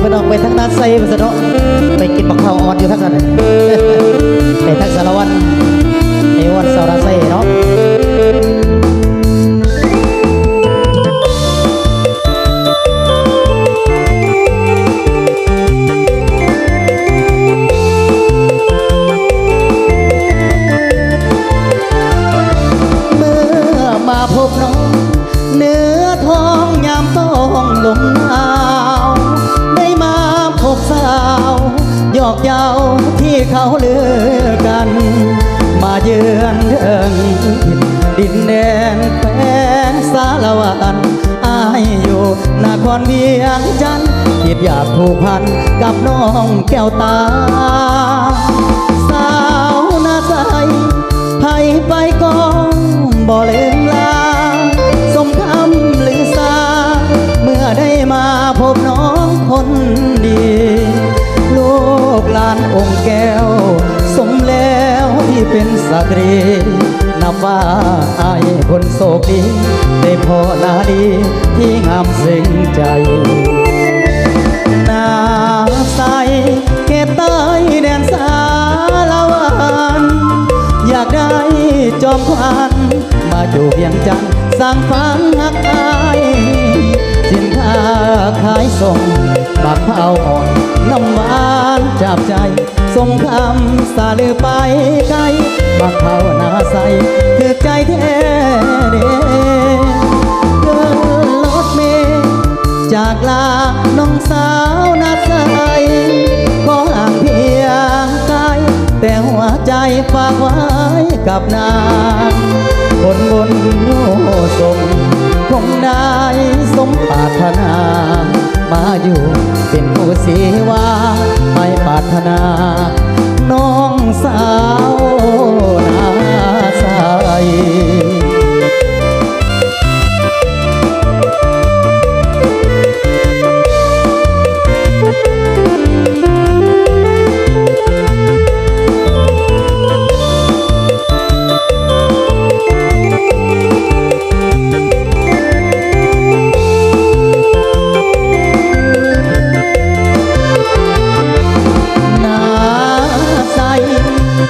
พี่น้องไปทั้งนั้นไซไปซะเนาะไปกินบักข้าวอ่อนอยู่ทั้งนั้นไปทั้งสารวัตรในวันสารไซเนาะมาพบน้องเนื้อทองยามต้องลมหนาวได้มาพบสาวหยอกเย้าที่เขาเลือกันมาเยือนเดินดินแดนแคว้นสารวันอายอยู่นครเวียงจันทร์คิดอยากผูกพันกับน้องแก้วตาสาวนาใสไผไปก็บ่ลืมลาสมคำลือสาเมื่อได้มาพบน้องคนดีลูกหลานองค์แก้วสมแล้วที่เป็นสตรีนับว่าอายคนโชคดีได้พอนาดีที่งามซึ้งใจนาใสเขตใต้แดนสารวันอยากได้จอมขวัญมาอยู่เวียงจันทร์สร้างฝันหักอายสินค้าขายส่งบักเผาอ่อนน้ำหวานจับใจส่งคำสาลือไปไกลบักเผาหน้าใสถือใจแท้เด้เกินรถเมล์จากลาน้องสาวนาใสขอห่างเพียงกายแต่หัวใจฝากไว้กับนางคนบนโยสมคงได้สมปรารถนามาอยู่เป็นผู้สีวาไม่ปรารถนาน้องสาวนาใส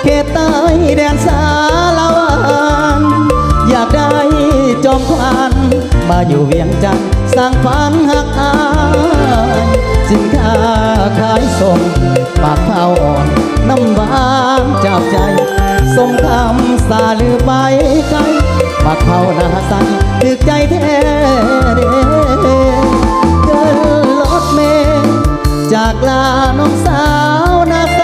เขตใต้แดนสารวันอยากได้จอมขวัญมาอยู่เวียงจันทร์สร้างฝันหักอายสินค้าขายส่งปากเผาอ่อนน้ำหวานจับใจส่งคำสาลือไปไกลปากเผาหน้าใสถึกใจแท้เด้เกินรถเมล์จากลาน้องสาวนาใส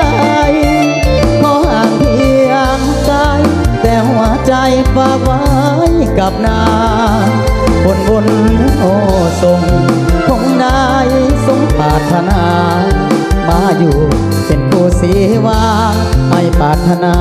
แต่หัวใจฝากไว้กับนางบนโอ้ทรงคงได้สมปรารถนามาอยู่เป็นผู้สีวาไม่ปรารถนา